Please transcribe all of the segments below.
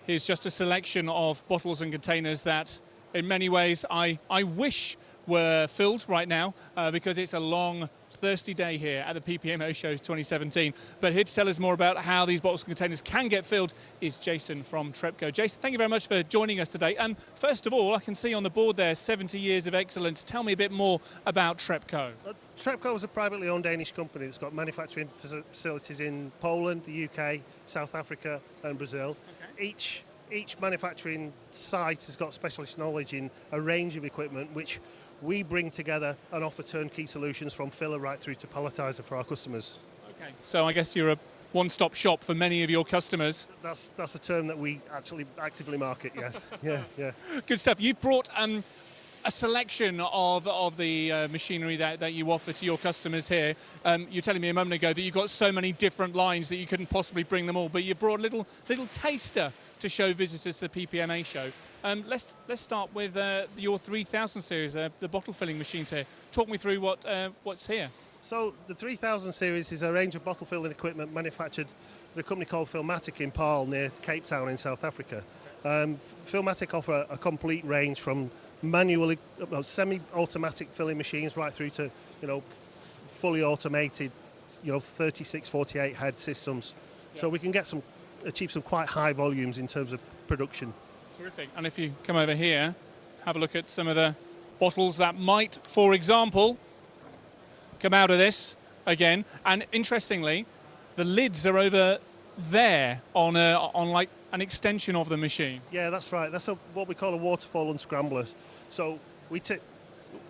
Here's just a selection of bottles and containers that in many ways I wish were filled right now because it's a long, thirsty day here at the PPMA show 2017. But here to tell us more about how these bottles and containers can get filled is Jason from Trepko. Jason, thank you very much for joining us today. And first of all, I can see on the board there 70 years of excellence. Tell me a bit more about Trepko. Trepko is a privately owned Danish company that's got manufacturing facilities in Poland, the UK, South Africa and Brazil. Okay. Each manufacturing site has got specialist knowledge in a range of equipment which we bring together and offer turnkey solutions from filler right through to palletizer for our customers. Okay. So I guess you're a one-stop shop for many of your customers. That's a term that we actually actively market, yes. yeah. Good stuff. You've brought a selection of the machinery that you offer to your customers here. You're telling me a moment ago that you've got so many different lines that you couldn't possibly bring them all, but you brought a little taster to show visitors to the PPMA show. Let's start with your 3000 series, the bottle filling machines here. Talk me through what's here. So the 3000 series is a range of bottle filling equipment manufactured at a company called Filmatic in Paarl near Cape Town in South Africa. Filmatic offer a complete range from manually, semi-automatic filling machines right through to, fully automated, 36, 48 head systems. Yep. So we can achieve some quite high volumes in terms of production. Terrific. And if you come over here, have a look at some of the bottles that might, for example, come out of this again. And interestingly, the lids are over there on like an extension of the machine. Yeah, that's right. That's what we call a waterfall unscrambler. So we take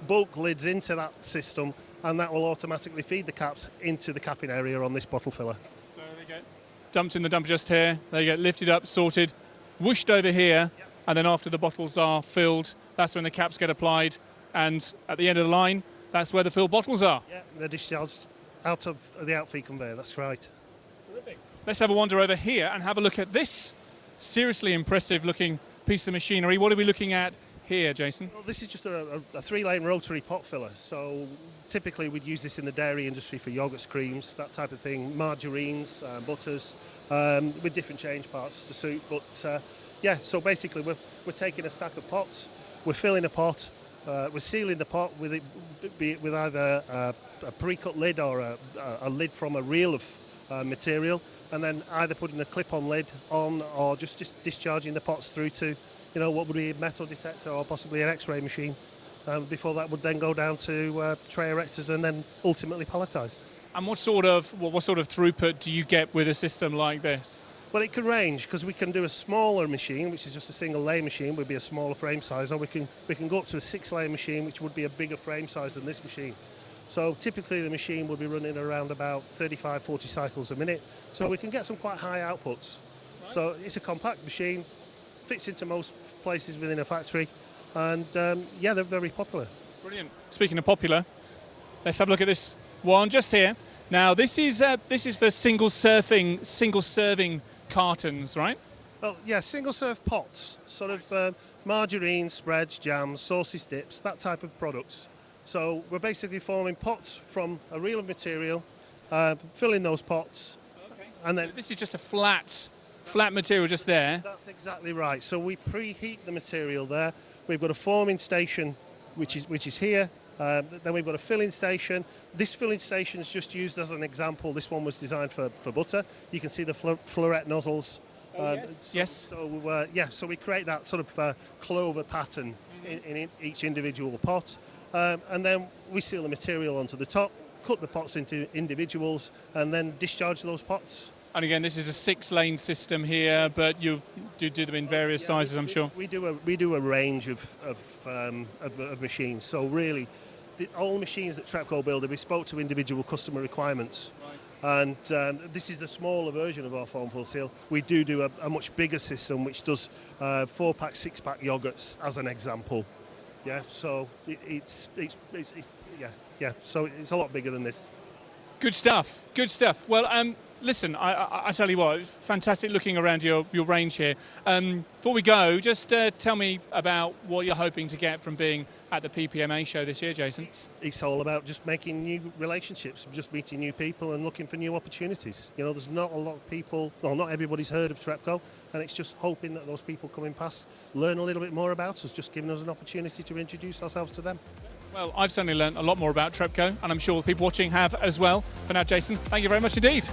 bulk lids into that system and that will automatically feed the caps into the capping area on this bottle filler. So they get dumped in the dumper just here, they get lifted up, sorted, whooshed over here, yep. And then after the bottles are filled, that's when the caps get applied, and at the end of the line, that's where the filled bottles are. Yeah, they're discharged out of the outfeed conveyor, that's right. Terrific. Let's have a wander over here and have a look at this seriously impressive looking piece of machinery. What are we looking at here, Jason? Well, this is just a 3-lane rotary pot filler. So typically we'd use this in the dairy industry for yogurts, creams, that type of thing, margarines, butters, with different change parts to suit. But yeah, so basically we're taking a stack of pots, we're filling a pot, we're sealing the pot with either a pre-cut lid or a lid from a reel of material, and then either putting a clip-on lid on or just discharging the pots through to what would be a metal detector or possibly an X-ray machine. Before that would then go down to tray erectors and then ultimately palletised. And what sort of throughput do you get with a system like this? Well, it can range because we can do a smaller machine, which is just a single lay machine, would be a smaller frame size, or we can go up to a 6-lay machine, which would be a bigger frame size than this machine. So typically the machine will be running around about 35, 40 cycles a minute. So we can get some quite high outputs. Right. So it's a compact machine, fits into most places within a factory, and yeah, they're very popular. Brilliant. Speaking of popular, let's have a look at this one just here. Now this is for single serving cartons, right? Well, yeah, single serve pots, sort of margarine, spreads, jams, sauces, dips, that type of products. So we're basically forming pots from a reel of material, filling those pots, okay. And then this is just a flat material just there. That's exactly right. So we preheat the material there. We've got a forming station, which is here. Then we've got a filling station. This filling station is just used as an example. This one was designed for butter. You can see the floret nozzles. Yes. So yeah, so we create that sort of clover pattern in each individual pot, and then we seal the material onto the top, cut the pots into individuals, and then discharge those pots. And again, this is a 6-lane system here, but you do them in various sizes, I'm sure. We do a range of machines. So really, all machines that Trepko build are bespoke to individual customer requirements. Right. And this is the smaller version of our foam full seal. We do a much bigger system, which does 4-pack, 6-pack yogurts, as an example. Yeah. So it's So it's a lot bigger than this. Good stuff. Good stuff. Well, listen, I tell you what, it's fantastic looking around your range here. Before we go, just tell me about what you're hoping to get from being at the PPMA show this year, Jason. It's all about just making new relationships, just meeting new people and looking for new opportunities. There's not a lot of people, well, not everybody's heard of Trepko, and it's just hoping that those people coming past learn a little bit more about us, just giving us an opportunity to introduce ourselves to them. Well, I've certainly learned a lot more about Trepko, and I'm sure people watching have as well. For now, Jason, thank you very much indeed.